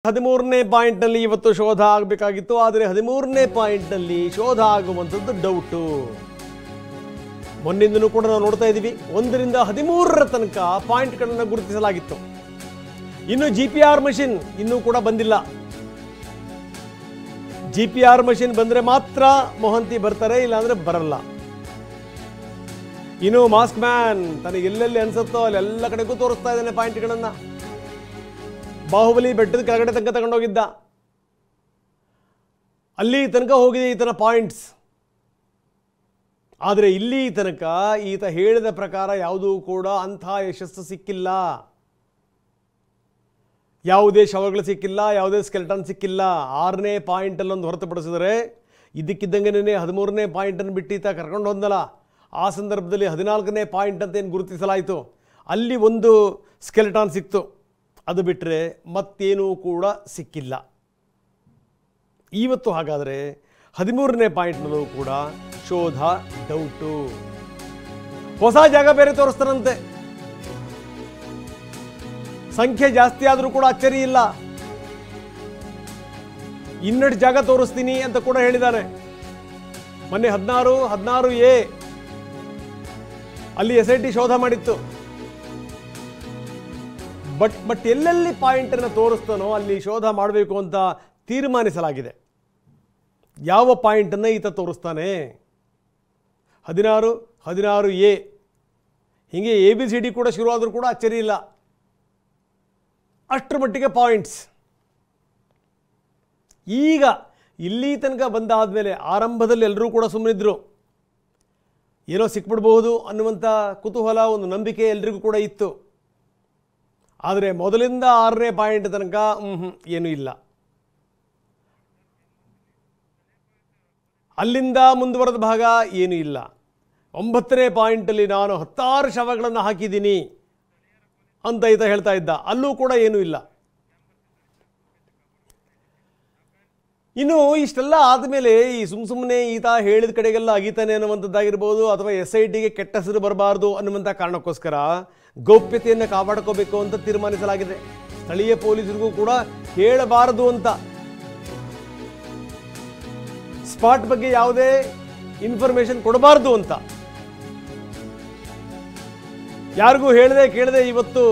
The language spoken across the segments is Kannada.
13ನೇ ಪಾಯಿಂಟ್ನಲ್ಲಿ ಇವತ್ತು ಶೋಧ ಆಗಬೇಕಾಗಿತ್ತು. ಆದರೆ 13ನೇ ಪಾಯಿಂಟ್ನಲ್ಲಿ ಶೋಧ ಆಗುವಂಥದ್ದು ಡೌಟು. ಮೊನ್ನಿಂದನೂ ಕೂಡ ನಾವು ನೋಡ್ತಾ ಇದ್ದೀವಿ, 1ರಿಂದ 13ರ ತನಕ ಪಾಯಿಂಟ್ಗಳನ್ನು ಗುರುತಿಸಲಾಗಿತ್ತು. ಇನ್ನು GPR ಮಷಿನ್ ಇನ್ನೂ ಕೂಡ ಬಂದಿಲ್ಲ. GPR ಮಷಿನ್ ಬಂದರೆ ಮಾತ್ರ ಮೊಹಂತಿ ಬರ್ತಾರೆ, ಇಲ್ಲಾಂದ್ರೆ ಬರಲ್ಲ. ಇನ್ನು ಮಾಸ್ಕ್ ಮ್ಯಾನ್ ತನಗೆ ಎಲ್ಲೆಲ್ಲಿ ಅನ್ಸುತ್ತೋ ಅಲ್ಲೆಲ್ಲ ಕಡೆಗೂ ತೋರಿಸ್ತಾ ಇದ್ದಾನೆ ಪಾಯಿಂಟ್ಗಳನ್ನು. ಬಾಹುಬಲಿ ಬೆಟ್ಟದ ಕೆಳಗಡೆ ತನಕ ತಗೊಂಡೋಗಿದ್ದ, ಅಲ್ಲಿ ತನಕ ಹೋಗಿದೆ ಈತನ ಪಾಯಿಂಟ್ಸ್. ಆದರೆ ಇಲ್ಲಿ ತನಕ ಈತ ಹೇಳಿದ ಪ್ರಕಾರ ಯಾವುದೂ ಕೂಡ ಅಂಥ ಯಶಸ್ಸು ಸಿಕ್ಕಿಲ್ಲ. ಯಾವುದೇ ಶವಗಳು ಸಿಕ್ಕಿಲ್ಲ, ಯಾವುದೇ ಸ್ಕೆಲ್ಟನ್ ಸಿಕ್ಕಿಲ್ಲ. 6ನೇ ಪಾಯಿಂಟಲ್ಲೊಂದು ಹೊರತುಪಡಿಸಿದರೆ ಇದಕ್ಕಿದ್ದಂಗೆ 13ನೇ ಪಾಯಿಂಟನ್ನು ಬಿಟ್ಟು ಈತ ಕರ್ಕೊಂಡು ಹೋದಲ್ಲ, ಆ ಸಂದರ್ಭದಲ್ಲಿ 14ನೇ ಪಾಯಿಂಟ್ ಅಂತ ಏನು ಗುರುತಿಸಲಾಯಿತು, ಅಲ್ಲಿ ಒಂದು ಸ್ಕೆಲ್ಟಾನ್ ಸಿಕ್ತು. ಅದು ಬಿಟ್ಟರೆ ಮತ್ತೇನೂ ಕೂಡ ಸಿಕ್ಕಿಲ್ಲ. ಇವತ್ತು ಹಾಗಾದರೆ 13ನೇ ಪಾಯಿಂಟ್ನಲ್ಲೂ ಕೂಡ ಶೋಧ ಡೌಟು. ಹೊಸ ಜಾಗ ಬೇರೆ ತೋರಿಸ್ತಾರಂತೆ. ಸಂಖ್ಯೆ ಜಾಸ್ತಿ ಆದರೂ ಕೂಡ ಅಚ್ಚರಿ ಇಲ್ಲ. ಇನ್ನೆರಡು ಜಾಗ ತೋರಿಸ್ತೀನಿ ಅಂತ ಕೂಡ ಹೇಳಿದ್ದಾನೆ. ಮೊನ್ನೆ 16A ಅಲ್ಲಿ SIT ಶೋಧ ಮಾಡಿತ್ತು. ಬಟ್ ಎಲ್ಲೆಲ್ಲಿ ಪಾಯಿಂಟನ್ನು ತೋರಿಸ್ತಾನೋ ಅಲ್ಲಿ ಶೋಧ ಮಾಡಬೇಕು ಅಂತ ತೀರ್ಮಾನಿಸಲಾಗಿದೆ. ಯಾವ ಪಾಯಿಂಟನ್ನು ಈತ ತೋರಿಸ್ತಾನೆ? 16A ಹೀಗೆ ABCD ಕೂಡ ಶುರುವಾದರೂ ಕೂಡ ಅಚ್ಚರಿ ಇಲ್ಲ. ಅಷ್ಟರ ಮಟ್ಟಿಗೆ ಪಾಯಿಂಟ್ಸ್. ಈಗ ಇಲ್ಲಿ ತನಕ ಬಂದಾದಮೇಲೆ ಆರಂಭದಲ್ಲಿ ಎಲ್ಲರೂ ಕೂಡ ಸುಮ್ಮನಿದ್ರು, ಏನೋ ಸಿಕ್ಬಿಡ್ಬಹುದು ಅನ್ನುವಂಥ ಕುತೂಹಲ, ಒಂದು ನಂಬಿಕೆ ಎಲ್ರಿಗೂ ಕೂಡ ಇತ್ತು. ಆದರೆ ಮೊದಲಿಂದ 6ನೇ ಪಾಯಿಂಟ್ ತನಕ ಏನೂ ಇಲ್ಲ. ಅಲ್ಲಿಂದ ಮುಂದುವರೆದ ಭಾಗ ಏನೂ ಇಲ್ಲ. 9ನೇ ಪಾಯಿಂಟಲ್ಲಿ ನಾನು 16 ಶವಗಳನ್ನು ಹಾಕಿದ್ದೀನಿ ಅಂತ ಈತ ಹೇಳ್ತಾ ಇದ್ದ, ಅಲ್ಲೂ ಕೂಡ ಏನೂ ಇಲ್ಲ. ಇನ್ನು ಇಷ್ಟೆಲ್ಲ ಆದಮೇಲೆ ಈ ಸುಮ್ಮನೆ ಈತ ಹೇಳಿದ ಕಡೆಗೆಲ್ಲ ಅಗೀತಾನೆ ಅನ್ನುವಂಥದ್ದಾಗಿರ್ಬೋದು, ಅಥವಾ SITಗೆ ಕೆಟ್ಟ ಹೆಸರು ಬರಬಾರ್ದು ಅನ್ನುವಂಥ ಕಾರಣಕ್ಕೋಸ್ಕರ ಗೌಪ್ಯತೆಯನ್ನು ಕಾಪಾಡ್ಕೋಬೇಕು ಅಂತ ತೀರ್ಮಾನಿಸಲಾಗಿದೆ. ಸ್ಥಳೀಯ ಪೊಲೀಸರಿಗೂ ಕೂಡ ಹೇಳಬಾರದು ಅಂತ, ಸ್ಪಾಟ್ ಬಗ್ಗೆ ಯಾವುದೇ ಇನ್ಫಾರ್ಮೇಶನ್ ಕೊಡಬಾರ್ದು ಅಂತ, ಯಾರಿಗೂ ಹೇಳದೆ ಕೇಳದೆ ಇವತ್ತು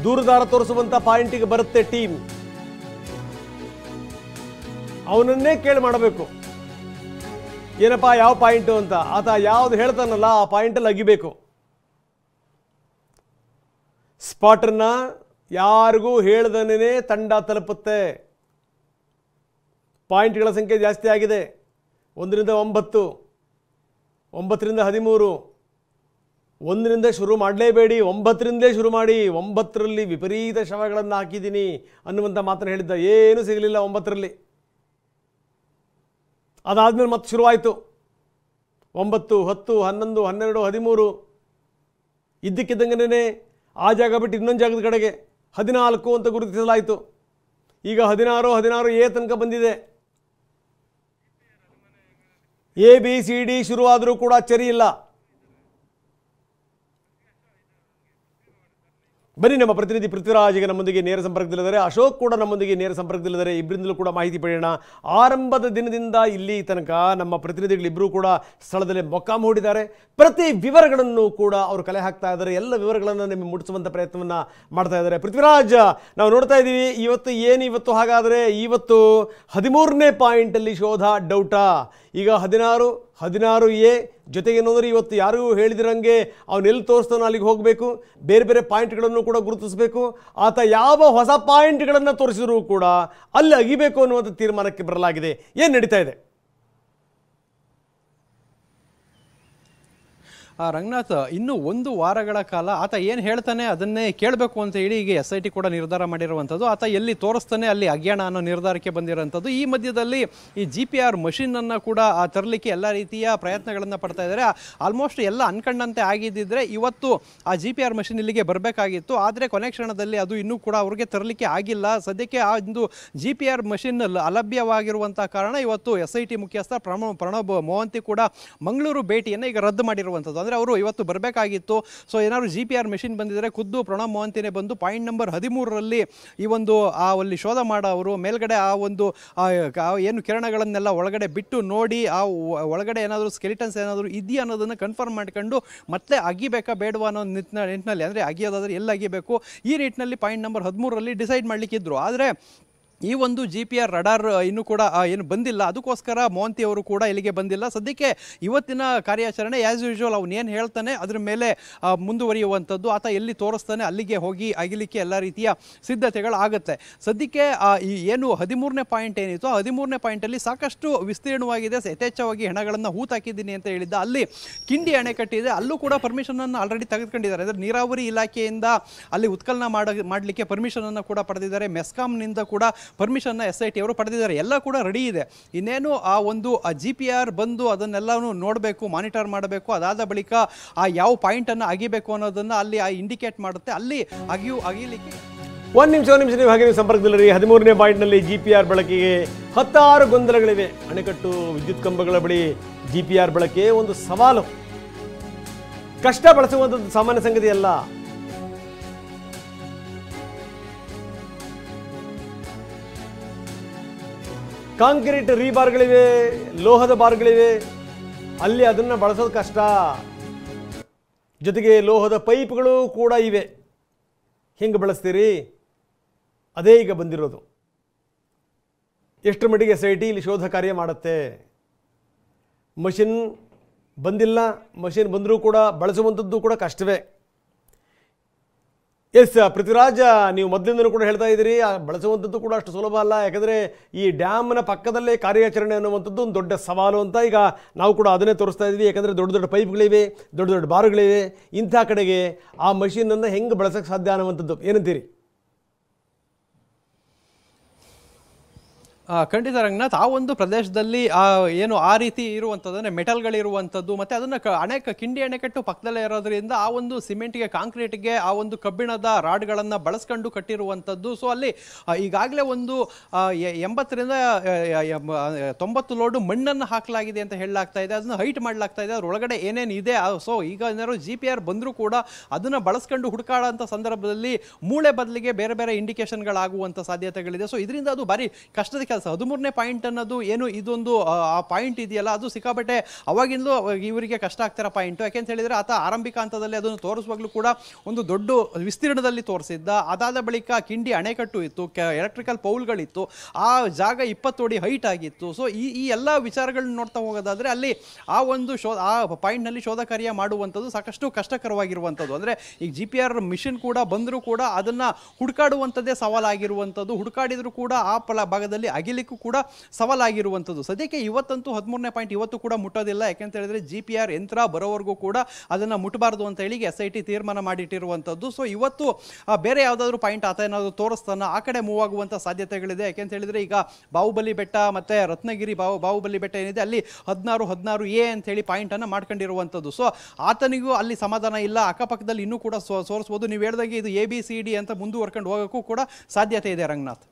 ದೂರದಾರ ತೋರಿಸುವಂಥ ಪಾಯಿಂಟಿಗೆ ಬರುತ್ತೆ ಟೀಮ್. ಅವನನ್ನೇ ಕೇಳಿ ಮಾಡಬೇಕು, ಏನಪ್ಪ ಯಾವ ಪಾಯಿಂಟು ಅಂತ. ಆತ ಯಾವ್ದು ಹೇಳ್ತಾನಲ್ಲ ಆ ಪಾಯಿಂಟಲ್ಲಿ ಅಗಿಬೇಕು. ಸ್ಪಾಟನ್ನ ಯಾರಿಗೂ ಹೇಳ್ದನೇ ತಂಡ ತಲುಪುತ್ತೆ. ಪಾಯಿಂಟ್ಗಳ ಸಂಖ್ಯೆ ಜಾಸ್ತಿ ಆಗಿದೆ. 1ರಿಂದ 9, 9ರಿಂದ 13. 1ರಿಂದ ಶುರು ಮಾಡಲೇಬೇಡಿ, 9ರಿಂದಲೇ ಶುರು ಮಾಡಿ. 9ರಲ್ಲಿ ವಿಪರೀತ ಶವಗಳನ್ನು ಹಾಕಿದ್ದೀನಿ ಅನ್ನುವಂಥ ಮಾತನ್ನು ಹೇಳಿದ್ದ. ಏನೂ ಸಿಗಲಿಲ್ಲ 9ರಲ್ಲಿ. ಅದಾದಮೇಲೆ ಮತ್ತೆ ಶುರುವಾಯಿತು. 9, 10, 11, 12, 13 ಇದ್ದಕ್ಕಿದ್ದಂಗೆ ಆ ಜಾಗ ಬಿಟ್ಟು ಇನ್ನೊಂದು ಜಾಗದ ಕಡೆಗೆ 14 ಅಂತ ಗುರುತಿಸಲಾಯಿತು. ಈಗ 16A ತನಕ ಬಂದಿದೆ. ABCD ಶುರುವಾದರೂ ಕೂಡ ಅಚ್ಚರಿ ಇಲ್ಲ. ಬನ್ನಿ, ನಮ್ಮ ಪ್ರತಿನಿಧಿ ಪೃಥ್ವಿರಾಜ್ ಈಗ ನಮ್ಮೊಂದಿಗೆ ನೇರ ಸಂಪರ್ಕದಲ್ಲಿದ್ದಾರೆ, ಅಶೋಕ್ ಕೂಡ ನಮ್ಮೊಂದಿಗೆ ನೇರ ಸಂಪರ್ಕದಲ್ಲಿದ್ದಾರೆ. ಇಬ್ಬರಿಂದಲೂ ಕೂಡ ಮಾಹಿತಿ ಪಡೆಯೋಣ. ಆರಂಭದ ದಿನದಿಂದ ಇಲ್ಲಿ ತನಕ ನಮ್ಮ ಪ್ರತಿನಿಧಿಗಳಿಬ್ಬರೂ ಕೂಡ ಸ್ಥಳದಲ್ಲಿ ಮೊಕ್ಕಾಂ ಹೂಡಿದ್ದಾರೆ. ಪ್ರತಿ ವಿವರಗಳನ್ನು ಕೂಡ ಅವರು ಕಲೆ ಹಾಕ್ತಾ ಇದ್ದಾರೆ. ಎಲ್ಲ ವಿವರಗಳನ್ನು ನಿಮಗೆ ಮುಟ್ಟಿಸುವಂಥ ಪ್ರಯತ್ನವನ್ನು ಮಾಡ್ತಾ ಇದ್ದಾರೆ. ಪೃಥ್ವಿರಾಜ್, ನಾವು ನೋಡ್ತಾ ಇದ್ದೀವಿ ಇವತ್ತು ಹಾಗಾದರೆ ಇವತ್ತು 13ನೇ ಪಾಯಿಂಟಲ್ಲಿ ಶೋಧ ಡೌಟಾ? ಈಗ 16A ಜೊತೆಗೆ ಏನಂದ್ರೆ ಇವತ್ತು ಯಾರಿಗೂ ಹೇಳಿದಿರಂಗೆ ಅವನೆಲ್ಲಿ ತೋರಿಸ್ತಾನೋ ಅಲ್ಲಿಗೆ ಹೋಗಬೇಕು. ಬೇರೆ ಬೇರೆ ಪಾಯಿಂಟ್ಗಳನ್ನು ಕೂಡ ಗುರುತಿಸಬೇಕು. ಆತ ಯಾವ ಹೊಸ ಪಾಯಿಂಟ್ಗಳನ್ನು ತೋರಿಸಿದರೂ ಕೂಡ ಅಲ್ಲಿ ಅಗಿಬೇಕು ಅನ್ನುವಂಥ ತೀರ್ಮಾನಕ್ಕೆ ಬರಲಾಗಿದೆ. ಏನು ನಡೀತಾ ಇದೆ? ರಂಗನಾಥ್, ಇನ್ನು 1 ವಾರಗಳ ಕಾಲ ಆತ ಏನು ಹೇಳ್ತಾನೆ ಅದನ್ನೇ ಕೇಳಬೇಕು ಅಂತ ಹೇಳಿ ಈಗ SIT ಕೂಡ ನಿರ್ಧಾರ ಮಾಡಿರುವಂಥದ್ದು. ಆತ ಎಲ್ಲಿ ತೋರಿಸ್ತಾನೆ ಅಲ್ಲಿ ಅಗ್ಯಾಣ ಅನ್ನೋ ನಿರ್ಧಾರಕ್ಕೆ ಬಂದಿರುವಂಥದ್ದು. ಈ ಮಧ್ಯದಲ್ಲಿ ಈ GPR ಮಷಿನನ್ನು ಕೂಡ ತರಲಿಕ್ಕೆ ಎಲ್ಲ ರೀತಿಯ ಪ್ರಯತ್ನಗಳನ್ನು ಪಡ್ತಾ ಇದ್ದಾರೆ. ಆಲ್ಮೋಸ್ಟ್ ಎಲ್ಲ ಅನ್ಕಂಡಂತೆ ಆಗಿದ್ದಿದ್ರೆ ಇವತ್ತು ಆ GPR ಮಷಿನ್ ಇಲ್ಲಿಗೆ ಬರಬೇಕಾಗಿತ್ತು. ಆದರೆ ಕೊನೆ ಕ್ಷಣದಲ್ಲಿ ಅದು ಇನ್ನೂ ಕೂಡ ಅವ್ರಿಗೆ ತರಲಿಕ್ಕೆ ಆಗಿಲ್ಲ. ಸದ್ಯಕ್ಕೆ ಆ ಒಂದು GPR ಮಷಿನ್ ಅಲಭ್ಯವಾಗಿರುವಂಥ ಕಾರಣ ಇವತ್ತು SIT ಮುಖ್ಯಸ್ಥ ಪ್ರಣಬ್ ಮೊಹಂತಿ ಕೂಡ ಮಂಗಳೂರು ಭೇಟಿಯನ್ನು ಈಗ ರದ್ದು ಮಾಡಿರುವಂಥದ್ದು. ಅಂದರೆ ಅವರು ಇವತ್ತು ಬರಬೇಕಾಗಿತ್ತು. ಸೊ ಏನಾದ್ರು GPR ಮೆಷಿನ್ ಬಂದಿದ್ರೆ ಖುದ್ದು ಪ್ರಣಬ್ ಮೊಹಂತಿನೇ ಬಂದು ಪಾಯಿಂಟ್ ನಂಬರ್ 13ರಲ್ಲಿ ಈ ಒಂದು ಅಲ್ಲಿ ಶೋಧ ಮಾಡೋ ಅವರು ಮೇಲ್ಗಡೆ ಆ ಒಂದು ಏನು ಕಿರಣಗಳನ್ನೆಲ್ಲ ಒಳಗಡೆ ಬಿಟ್ಟು ನೋಡಿ ಆ ಒಳಗಡೆ ಏನಾದರೂ ಸ್ಕೆಲಿಟನ್ಸ್ ಏನಾದರೂ ಇದೆಯಾ ಅನ್ನೋದನ್ನು ಕನ್ಫರ್ಮ್ ಮಾಡ್ಕೊಂಡು ಮತ್ತೆ ಅಗಿಬೇಕಾ ಬೇಡವಾ ಅನ್ನೋ ನಿಟ್ಟಿನಲ್ಲಿ, ಅಂದರೆ ಅಗಿಯೋದಾದ್ರೆ ಎಲ್ಲಿ ಅಗಿಬೇಕು ಈ ನಿಟ್ಟಿನಲ್ಲಿ ಪಾಯಿಂಟ್ ನಂಬರ್ 13ರಲ್ಲಿ ಡಿಸೈಡ್ ಮಾಡಲಿಕ್ಕಿದ್ರು. ಆದರೆ ಈ ಒಂದು GPR ರಡಾರ್ ಇನ್ನೂ ಕೂಡ ಏನು ಬಂದಿಲ್ಲ, ಅದಕ್ಕೋಸ್ಕರ ಮೊಹಂತಿ ಅವರು ಕೂಡ ಇಲ್ಲಿಗೆ ಬಂದಿಲ್ಲ. ಸದ್ಯಕ್ಕೆ ಇವತ್ತಿನ ಕಾರ್ಯಾಚರಣೆ ಆ್ಯಸ್ ಯೂಶುವಲ್ ಅವನು ಏನು ಹೇಳ್ತಾನೆ ಅದ್ರ ಮೇಲೆ ಮುಂದುವರಿಯುವಂಥದ್ದು, ಆತ ಎಲ್ಲಿ ತೋರಿಸ್ತಾನೆ ಅಲ್ಲಿಗೆ ಹೋಗಿ ಅಗಿಲಿಕ್ಕೆ ಎಲ್ಲ ರೀತಿಯ ಸಿದ್ಧತೆಗಳು ಆಗುತ್ತೆ. ಸದ್ಯಕ್ಕೆ ಈ ಏನು 13ನೇ ಪಾಯಿಂಟ್ ಏನಿತ್ತು, 13ನೇ ಪಾಯಿಂಟಲ್ಲಿ ಸಾಕಷ್ಟು ವಿಸ್ತೀರ್ಣವಾಗಿದೆ, ಯಥೇಚ್ಛವಾಗಿ ಹೆಣಗಳನ್ನು ಹೂತಾಕಿದ್ದೀನಿ ಅಂತ ಹೇಳಿದ್ದ. ಅಲ್ಲಿ ಕಿಂಡಿ ಅಣೆಕಟ್ಟಿದೆ, ಅಲ್ಲೂ ಕೂಡ ಪರ್ಮಿಷನನ್ನು ಆಲ್ರೆಡಿ ತೆಗೆದುಕೊಂಡಿದ್ದಾರೆ. ಅಂದರೆ ನೀರಾವರಿ ಇಲಾಖೆಯಿಂದ ಅಲ್ಲಿ ಉತ್ಖನನ ಮಾಡಲಿಕ್ಕೆ ಪರ್ಮಿಷನನ್ನು ಕೂಡ ಪಡೆದಿದ್ದಾರೆ. ಮೆಸ್ಕಾಂನಿಂದ ಕೂಡ ಪರ್ಮಿಷನ್ನ SIT ಅವರು ಪಡೆದಿದ್ದಾರೆ. ಎಲ್ಲ ಕೂಡ ರೆಡಿ ಇದೆ. ಇನ್ನೇನು ಆ ಒಂದು GPR ಬಂದು ಅದನ್ನೆಲ್ಲನೂ ನೋಡಬೇಕು, ಮಾನಿಟರ್ ಮಾಡಬೇಕು. ಅದಾದ ಬಳಿಕ ಆ ಯಾವ ಪಾಯಿಂಟನ್ನು ಅಗಿಬೇಕು ಅನ್ನೋದನ್ನು ಅಲ್ಲಿ ಇಂಡಿಕೇಟ್ ಮಾಡುತ್ತೆ. ಅಲ್ಲಿ ಅಗಿಲಿಕ್ಕೆ ಒಂದು ನಿಮಿಷ ನೀವು ಹಾಗೆ ಸಂಪರ್ಕದಲ್ಲಿ 13ನೇ ಪಾಯಿಂಟ್ನಲ್ಲಿ GPR ಬಳಕೆಗೆ 16 ಗೊಂದಲಗಳಿವೆ. ಅಣೆಕಟ್ಟು ವಿದ್ಯುತ್ ಕಂಬಗಳ ಬಳಿ GPR ಬಳಕೆ ಒಂದು ಸವಾಲು, ಕಷ್ಟ, ಬಳಸುವಂಥದ್ದು ಸಾಮಾನ್ಯ ಸಂಗತಿ ಅಲ್ಲ. ಕಾಂಕ್ರೀಟ್ ರೀಬಾರ್ಗಳಿವೆ, ಲೋಹದ ಬಾರ್ಗಳಿವೆ, ಅಲ್ಲಿ ಅದನ್ನು ಬಳಸೋದು ಕಷ್ಟ. ಜೊತೆಗೆ ಲೋಹದ ಪೈಪ್ಗಳು ಕೂಡ ಇವೆ. ಹೆಂಗೆ ಬಳಸ್ತೀರಿ? ಅದೇ ಈಗ ಬಂದಿರೋದು. ಎಷ್ಟರ ಮಟ್ಟಿಗೆ SIT ಇಲ್ಲಿ ಶೋಧ ಕಾರ್ಯ ಮಾಡುತ್ತೆ? ಮಷಿನ್ ಬಂದಿಲ್ಲ, ಮಷಿನ್ ಬಂದರೂ ಕೂಡ ಬಳಸುವಂಥದ್ದು ಕೂಡ ಕಷ್ಟವೇ. ಎಸ್ ಪೃಥ್ವಿರಾಜ್, ನೀವು ಮೊದಲಿಂದಲೂ ಕೂಡ ಹೇಳ್ತಾ ಇದ್ದೀರಿ ಬಳಸುವಂಥದ್ದು ಕೂಡ ಅಷ್ಟು ಸುಲಭ ಅಲ್ಲ. ಯಾಕಂದರೆ ಈ ಡ್ಯಾಮ್ನ ಪಕ್ಕದಲ್ಲೇ ಕಾರ್ಯಾಚರಣೆ ಅನ್ನುವಂಥದ್ದು ಒಂದು ದೊಡ್ಡ ಸವಾಲು ಅಂತ ಈಗ ನಾವು ಕೂಡ ಅದನ್ನೇ ತೋರಿಸ್ತಾ ಇದ್ವಿ. ಯಾಕಂದರೆ ದೊಡ್ಡ ದೊಡ್ಡ ಪೈಪ್ಗಳಿವೆ, ದೊಡ್ಡ ದೊಡ್ಡ ಬಾರುಗಳಿವೆ. ಇಂಥ ಕಡೆಗೆ ಆ ಮಷೀನನ್ನು ಹೆಂಗೆ ಬಳಸೋಕ್ಕೆ ಸಾಧ್ಯ ಅನ್ನುವಂಥದ್ದು ಏನಂತೀರಿ? ಖಂಡಿತ ರಂಗನಾಥ್, ಆ ಒಂದು ಪ್ರದೇಶದಲ್ಲಿ ಏನು ಆ ರೀತಿ ಇರುವಂಥದ್ದು ಅಂದರೆ ಮೆಟಲ್ಗಳಿರುವಂಥದ್ದು, ಮತ್ತು ಅದನ್ನು ಕಿಂಡಿ ಅಣೆಕಟ್ಟು ಪಕ್ಕದಲ್ಲೇ ಇರೋದ್ರಿಂದ ಆ ಒಂದು ಸಿಮೆಂಟ್ಗೆ, ಕಾಂಕ್ರೀಟ್ಗೆ ಆ ಒಂದು ಕಬ್ಬಿಣದ ರಾಡ್ಗಳನ್ನು ಬಳಸ್ಕೊಂಡು ಕಟ್ಟಿರುವಂಥದ್ದು. ಸೊ ಅಲ್ಲಿ ಈಗಾಗಲೇ ಒಂದು 80ರಿಂದ 90 ಲೋಡು ಮಣ್ಣನ್ನು ಹಾಕಲಾಗಿದೆ ಅಂತ ಹೇಳಲಾಗ್ತಾ ಇದೆ. ಅದನ್ನು ಹೈಟ್ ಮಾಡಲಾಗ್ತಾ ಇದೆ, ಅದರೊಳಗಡೆ ಏನೇನು ಇದೆ. ಸೊ ಈಗ ಏನಾದ್ರು GPR ಬಂದರೂ ಕೂಡ ಅದನ್ನು ಬಳಸ್ಕೊಂಡು ಹುಡುಕಾಡೋಂಥ ಸಂದರ್ಭದಲ್ಲಿ ಮೂಳೆ ಬದಲಿಗೆ ಬೇರೆ ಬೇರೆ ಇಂಡಿಕೇಶನ್ಗಳಾಗುವಂಥ ಸಾಧ್ಯತೆಗಳಿದೆ. ಸೊ ಇದರಿಂದ ಅದು ಭಾರಿ ಕಷ್ಟದ ಕೆಲಸ. 13ನೇ ಪಾಯಿಂಟ್ ಅನ್ನೋದು ಏನು ಇದೊಂದು ಆ ಪಾಯಿಂಟ್ ಇದೆಯಲ್ಲ, ಅದು ಸಿಕ್ಕಾಪಟ್ಟೆ ಅವಾಗಿಂದಲೂ ಇವರಿಗೆ ಕಷ್ಟ ಆಗ್ತಿರೋ ಪಾಯಿಂಟು. ಯಾಕೆಂತ ಹೇಳಿದರೆ ಆತ ಆರಂಭಿಕ ಹಂತದಲ್ಲಿ ಅದನ್ನು ತೋರಿಸುವಾಗಲೂ ಕೂಡ ಒಂದು ದೊಡ್ಡ ವಿಸ್ತೀರ್ಣದಲ್ಲಿ ತೋರಿಸಿದ್ದ. ಅದಾದ ಬಳಿಕ ಕಿಂಡಿ ಅಣೆಕಟ್ಟು ಇತ್ತು, ಎಲೆಕ್ಟ್ರಿಕಲ್ ಪೌಲ್ಗಳಿತ್ತು, ಆ ಜಾಗ 20 ಅಡಿ ಹೈಟ್ ಆಗಿತ್ತು. ಸೊ ಈ ಎಲ್ಲ ವಿಚಾರಗಳನ್ನ ನೋಡ್ತಾ ಹೋಗೋದಾದರೆ ಅಲ್ಲಿ ಆ ಒಂದು ಆ ಪಾಯಿಂಟ್ನಲ್ಲಿ ಶೋಧ ಕಾರ್ಯ ಮಾಡುವಂಥದ್ದು ಸಾಕಷ್ಟು ಕಷ್ಟಕರವಾಗಿರುವಂಥದ್ದು. ಅಂದರೆ ಈಗ GPR ಮಿಷನ್ ಕೂಡ ಬಂದರೂ ಕೂಡ ಅದನ್ನು ಹುಡುಕಾಡುವಂಥದ್ದೇ ಸವಾಲಾಗಿರುವಂಥದ್ದು. ಹುಡುಕಾಡಿದರೂ ಕೂಡ ಆ ಭಾಗದಲ್ಲಿ ಅಗಿಲಿಕ್ಕೂ ಕೂಡ ಸವಾಲಾಗಿರುವಂಥದ್ದು. ಸದ್ಯಕ್ಕೆ ಇವತ್ತಂತೂ 13ನೇ ಪಾಯಿಂಟ್ ಇವತ್ತು ಕೂಡ ಮುಟ್ಟೋದಿಲ್ಲ. ಯಾಕೆಂತ ಹೇಳಿದ್ರೆ GPR ಯಂತ್ರ ಬರೋವರೆಗೂ ಕೂಡ ಅದನ್ನು ಮುಟ್ಟಬಾರ್ದು ಅಂತ ಹೇಳಿ SIT ತೀರ್ಮಾನ ಮಾಡಿಟ್ಟಿರುವಂಥದ್ದು. ಸೊ ಇವತ್ತು ಬೇರೆ ಯಾವುದಾದ್ರೂ ಪಾಯಿಂಟ್ ಆತ ಏನಾದರೂ ತೋರಿಸ್ತಾನ ಆ ಕಡೆ ಮೂವ್ ಆಗುವಂಥ ಸಾಧ್ಯತೆಗಳಿದೆ. ಯಾಕೆಂತ ಹೇಳಿದ್ರೆ ಈಗ ಬಾಹುಬಲಿ ಬೆಟ್ಟ ಮತ್ತು ರತ್ನಗಿರಿ ಬಾಹುಬಲಿ ಬೆಟ್ಟ ಏನಿದೆ ಅಲ್ಲಿ 16A ಅಂತ ಹೇಳಿ ಪಾಯಿಂಟನ್ನು ಮಾಡ್ಕೊಂಡಿರುವಂಥದ್ದು. ಸೊ ಆತನಿಗೂ ಅಲ್ಲಿ ಸಮಾಧಾನ ಇಲ್ಲ, ಅಕ್ಕಪಕ್ಕದಲ್ಲಿ ಇನ್ನೂ ಕೂಡ ಸೋರಿಸ್ಬೋದು. ನೀವು ಹೇಳಿದಾಗೆ ಇದು ABCD ಅಂತ ಮುಂದುವರ್ಕೊಂಡು ಹೋಗೋಕ್ಕೂ ಕೂಡ ಸಾಧ್ಯತೆ ಇದೆ ರಂಗನಾಥ್.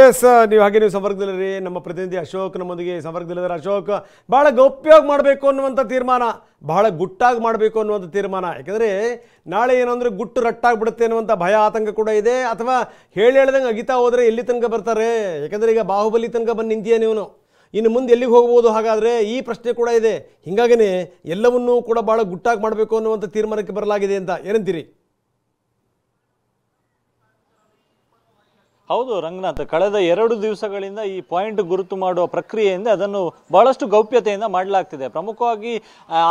ಎಸ್, ನೀವು ಹಾಗೆ ನೀವು ಸಂಪರ್ಕದಲ್ಲಿರಿ. ನಮ್ಮ ಪ್ರತಿನಿಧಿ ಅಶೋಕ್ ನಮ್ಮೊಂದಿಗೆ ಸಂಪರ್ಕದಲ್ಲಿದ್ದಾರೆ. ಅಶೋಕ್, ಬಹಳ ಗೌಪ್ಯವಾಗಿ ಮಾಡಬೇಕು ಅನ್ನುವಂಥ ತೀರ್ಮಾನ, ಬಹಳ ಗುಟ್ಟಾಗಿ ಮಾಡಬೇಕು ಅನ್ನುವಂಥ ತೀರ್ಮಾನ. ಯಾಕಂದರೆ ನಾಳೆ ಏನಂದರೆ ಗುಟ್ಟು ರಟ್ಟಾಗ್ಬಿಡುತ್ತೆ ಅನ್ನುವಂಥ ಭಯ, ಆತಂಕ ಕೂಡ ಇದೆ. ಅಥವಾ ಹೇಳ್ದಂಗೆ ಅಗಿತಾ ಹೋದರೆ ಎಲ್ಲಿ ತನಕ ಬರ್ತಾರೆ? ಯಾಕಂದರೆ ಈಗ ಬಾಹುಬಲಿ ತನಕ ಬಂದು ನಿಂತೀಯ ನೀನು, ಇನ್ನು ಮುಂದೆ ಎಲ್ಲಿಗೆ ಹೋಗ್ಬೋದು? ಹಾಗಾದರೆ ಈ ಪ್ರಶ್ನೆ ಕೂಡ ಇದೆ. ಹೀಗಾಗಿನೇ ಎಲ್ಲವನ್ನೂ ಕೂಡ ಭಾಳ ಗುಟ್ಟಾಗಿ ಮಾಡಬೇಕು ಅನ್ನುವಂಥ ತೀರ್ಮಾನಕ್ಕೆ ಬರಲಾಗಿದೆ ಅಂತ ಏನಂತೀರಿ? ಹೌದು ರಂಗನಾಥ್, ಕಳೆದ 2 ದಿವಸಗಳಿಂದ ಈ ಪಾಯಿಂಟ್ ಗುರುತು ಮಾಡುವ ಪ್ರಕ್ರಿಯೆಯಿಂದ ಅದನ್ನು ಬಹಳಷ್ಟು ಗೌಪ್ಯತೆಯಿಂದ ಮಾಡಲಾಗ್ತಿದೆ. ಪ್ರಮುಖವಾಗಿ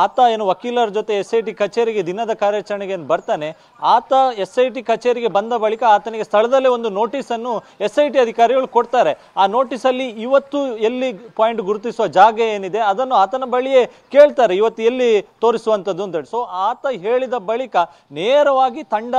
ಆತ ಏನು ವಕೀಲರ ಜೊತೆ SIT ಕಚೇರಿಗೆ ದಿನದ ಕಾರ್ಯಾಚರಣೆಗೆ ಬರ್ತಾನೆ, ಆತ SIT ಕಚೇರಿಗೆ ಬಂದ ಬಳಿಕ ಆತನಿಗೆ ಸ್ಥಳದಲ್ಲೇ ಒಂದು ನೋಟಿಸನ್ನು SIT ಅಧಿಕಾರಿಗಳು ಕೊಡ್ತಾರೆ. ಆ ನೋಟಿಸಲ್ಲಿ ಇವತ್ತು ಎಲ್ಲಿ ಪಾಯಿಂಟ್ ಗುರುತಿಸುವ ಜಾಗ ಏನಿದೆ ಅದನ್ನು ಆತನ ಬಳಿಯೇ ಕೇಳ್ತಾರೆ, ಇವತ್ತು ಎಲ್ಲಿ ತೋರಿಸುವಂಥದ್ದು ಅಂತೇಳಿ. ಸೊ ಆತ ಹೇಳಿದ ಬಳಿಕ ನೇರವಾಗಿ ತಂಡ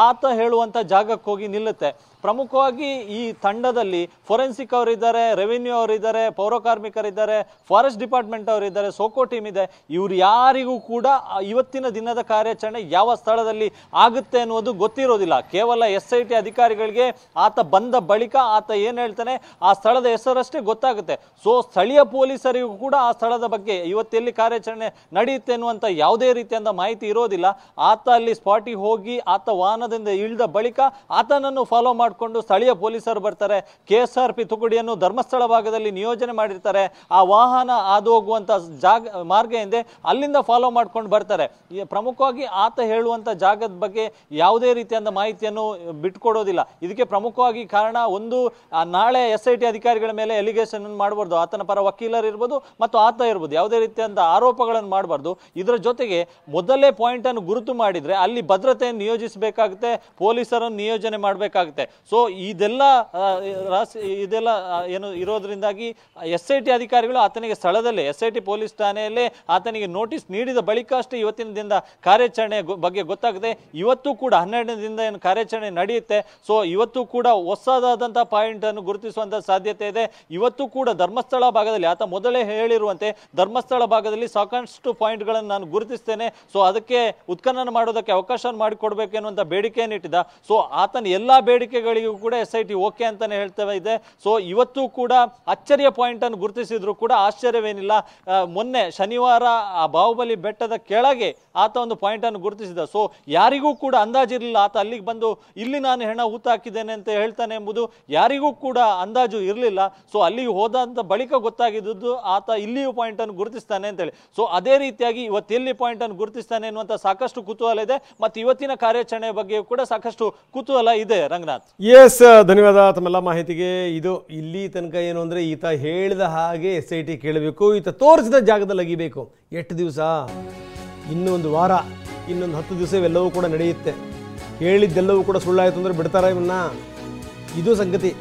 ಆತ ಹೇಳುವಂಥ ಜಾಗಕ್ಕೆ ಹೋಗಿ ನಿಲ್ಲುತ್ತೆ. ಪ್ರಮುಖವಾಗಿ ಈ ತಂಡದಲ್ಲಿ ಫೋರೆನ್ಸಿಕ್ ಅವರಿದ್ದಾರೆ, ರೆವಿನ್ಯೂ ಅವರಿದ್ದಾರೆ, ಪೌರ ಕಾರ್ಮಿಕರಿದ್ದಾರೆ, ಫಾರೆಸ್ಟ್ ಡಿಪಾರ್ಟ್ಮೆಂಟ್ ಅವರಿದ್ದಾರೆ, ಸೋಕೋ ಟೀಮ್ ಇದೆ. ಇವ್ರು ಯಾರಿಗೂ ಕೂಡ ಇವತ್ತಿನ ದಿನದ ಕಾರ್ಯಾಚರಣೆ ಯಾವ ಸ್ಥಳದಲ್ಲಿ ಆಗುತ್ತೆ ಅನ್ನೋದು ಗೊತ್ತಿರೋದಿಲ್ಲ. ಕೇವಲ SIT ಅಧಿಕಾರಿಗಳಿಗೆ ಆತ ಬಂದ ಬಳಿಕ ಆತ ಏನ್ ಹೇಳ್ತಾನೆ ಆ ಸ್ಥಳದ ಹೆಸರಷ್ಟೇ ಗೊತ್ತಾಗುತ್ತೆ. ಸೊ ಸ್ಥಳೀಯ ಪೊಲೀಸರಿಗೂ ಕೂಡ ಆ ಸ್ಥಳದ ಬಗ್ಗೆ ಇವತ್ತೆಲ್ಲಿ ಕಾರ್ಯಾಚರಣೆ ನಡೆಯುತ್ತೆ ಅನ್ನುವಂತ ಯಾವುದೇ ರೀತಿಯಿಂದ ಮಾಹಿತಿ ಇರೋದಿಲ್ಲ. ಆತ ಅಲ್ಲಿ ಸ್ಪಾಟಿಗೆ ಹೋಗಿ ಆತ ವಾಹನದಿಂದ ಇಳಿದ ಬಳಿಕ ಆತನನ್ನು ಫಾಲೋ ಮಾಡಿಕೊಂಡು ಸ್ಥಳೀಯ ಪೊಲೀಸರು ಬರ್ತಾರೆ. KSRP ತುಕಡಿಯನ್ನು ಧರ್ಮಸ್ಥಳ ಭಾಗದಲ್ಲಿ ನಿಯೋಜನೆ ಮಾಡಿರ್ತಾರೆ. ಆ ವಾಹನ ಹಾದು ಹೋಗುವಂತ ಮಾರ್ಗ ಹಿಂದೆ ಅಲ್ಲಿಂದ ಫಾಲೋ ಮಾಡ್ಕೊಂಡು ಬರ್ತಾರೆ. ಪ್ರಮುಖವಾಗಿ ಆತ ಹೇಳುವಂತ ಜಾಗದ ಬಗ್ಗೆ ಯಾವುದೇ ರೀತಿಯಾದ ಮಾಹಿತಿಯನ್ನು ಬಿಟ್ಕೊಡೋದಿಲ್ಲ. ಇದಕ್ಕೆ ಪ್ರಮುಖವಾಗಿ ಕಾರಣ ಒಂದು, ನಾಳೆ SIT ಅಧಿಕಾರಿಗಳ ಮೇಲೆ ಎಲಿಗೇಷನ್ ಮಾಡಬಾರ್ದು. ಆತನ ಪರ ವಕೀಲರು ಇರ್ಬೋದು ಮತ್ತು ಆತ ಇರ್ಬೋದು, ಯಾವುದೇ ರೀತಿಯಾದ ಆರೋಪಗಳನ್ನು ಮಾಡಬಾರ್ದು. ಇದರ ಜೊತೆಗೆ ಮೊದಲೇ ಪಾಯಿಂಟ್ ಅನ್ನು ಗುರುತು ಮಾಡಿದ್ರೆ ಅಲ್ಲಿ ಭದ್ರತೆಯನ್ನು ನಿಯೋಜಿಸಬೇಕಾಗುತ್ತೆ, ಪೊಲೀಸರನ್ನು ನಿಯೋಜನೆ ಮಾಡಬೇಕಾಗುತ್ತೆ. ಸೊ ಇದೆಲ್ಲ ಏನು ಇರೋದ್ರಿಂದಾಗಿ SIT ಅಧಿಕಾರಿಗಳು ಆತನಿಗೆ ಸ್ಥಳದಲ್ಲೇ SIT ಪೊಲೀಸ್ ಠಾಣೆಯಲ್ಲೇ ಆತನಿಗೆ ನೋಟಿಸ್ ನೀಡಿದ ಬಳಿಕ ಅಷ್ಟೇ ಇವತ್ತಿನ ದಿನದ ಕಾರ್ಯಾಚರಣೆ ಬಗ್ಗೆ ಗೊತ್ತಾಗುತ್ತೆ. ಇವತ್ತು ಕೂಡ 12ನೇ ದಿನದ ಏನು ಕಾರ್ಯಾಚರಣೆ ನಡೆಯುತ್ತೆ. ಸೊ ಇವತ್ತು ಕೂಡ ಹೊಸದಾದಂತಹ ಪಾಯಿಂಟ್ ಅನ್ನು ಗುರುತಿಸುವಂತ ಸಾಧ್ಯತೆ ಇದೆ. ಇವತ್ತು ಕೂಡ ಧರ್ಮಸ್ಥಳ ಭಾಗದಲ್ಲಿ ಆತ ಮೊದಲೇ ಹೇಳಿರುವಂತೆ ಧರ್ಮಸ್ಥಳ ಭಾಗದಲ್ಲಿ ಸಾಕಷ್ಟು ಪಾಯಿಂಟ್ ಗಳನ್ನು ನಾನು ಗುರುತಿಸ್ತೇನೆ, ಸೊ ಅದಕ್ಕೆ ಉತ್ಖನನ ಮಾಡೋದಕ್ಕೆ ಅವಕಾಶ ಮಾಡಿಕೊಡ್ಬೇಕು ಎನ್ನುವಂತ ಬೇಡಿಕೆಯನ್ನು ಇಟ್ಟಿದ್ದ. ಸೊ ಆತನ ಎಲ್ಲಾ ಬೇಡಿಕೆಗಳಿಗೂ ಕೂಡ SIT ಓಕೆ ಅಂತಾನೆ ಹೇಳ್ತಾ ಇದೆ. ಸೊ ಇವತ್ತು ಕೂಡ ಅಚ್ಚರಿಯ ಪಾಯಿಂಟ್ ಅನ್ನು ಗುರುತಿಸಿದ್ರು ಕೂಡ ಆಶ್ಚರ್ಯವೇನಿಲ್ಲ. ಮೊನ್ನೆ ಶನಿವಾರ ಆ ಬಾಹುಬಲಿ ಬೆಟ್ಟದ ಕೆಳಗೆ ಆತ ಒಂದು ಪಾಯಿಂಟ್ ಅನ್ನು ಗುರುತಿಸಿದ. ಸೊ ಯಾರಿಗೂ ಕೂಡ ಅಂದಾಜಿರಲಿಲ್ಲ ಆತ ಅಲ್ಲಿಗೆ ಬಂದು ಇಲ್ಲಿ ನಾನು ಹೆಣ ಊತ ಹಾಕಿದ್ದೇನೆ ಅಂತ ಹೇಳ್ತಾನೆ ಎಂಬುದು ಯಾರಿಗೂ ಕೂಡ ಅಂದಾಜು ಇರಲಿಲ್ಲ. ಸೊ ಅಲ್ಲಿಗೆ ಹೋದಂತ ಬಳಿಕ ಗೊತ್ತಾಗಿದ್ದು ಆತ ಇಲ್ಲಿಯೂ ಪಾಯಿಂಟ್ ಅನ್ನು ಗುರುತಿಸ್ತಾನೆ ಅಂತೇಳಿ. ಸೊ ಅದೇ ರೀತಿಯಾಗಿ ಇವತ್ತೆಲ್ಲಿ ಪಾಯಿಂಟ್ ಅನ್ನು ಗುರುತಿಸ್ತಾನೆ ಎನ್ನುವಂತ ಸಾಕಷ್ಟು ಕುತೂಹಲ ಇದೆ ಮತ್ತು ಇವತ್ತಿನ ಕಾರ್ಯಾಚರಣೆ ಬಗ್ಗೆ ಕೂಡ ಸಾಕಷ್ಟು ಕುತೂಹಲ ಇದೆ. ರಂಗನಾಥ್, ಎಸ್, ಧನ್ಯವಾದ ತಮ್ಮೆಲ್ಲ ಮಾಹಿತಿಗೆ. ಇದು ಇಲ್ಲಿ ತನಕ ಏನು ಅಂದ್ರೆ ಈತ ಹೇಳಿದ ಹಾಗೆ SIT ಕೇಳಬೇಕು, ಈತ ತೋರಿಸಿದ ಜಾಗದಲ್ಲಿ ಅಗಿಬೇಕು. 8 ದಿವಸ, ಇನ್ನೊಂದು ವಾರ, ಇನ್ನೊಂದು 10 ದಿವಸ ಇವೆಲ್ಲವೂ ಕೂಡ ನಡೆಯುತ್ತೆ. ಹೇಳಿದ್ದೆಲ್ಲವೂ ಕೂಡ ಸುಳ್ಳಾಯಿತು ಅಂದ್ರೆ ಬಿಡ್ತಾರ ಇವನ್ನ? ಇದು ಸಂಗತಿ.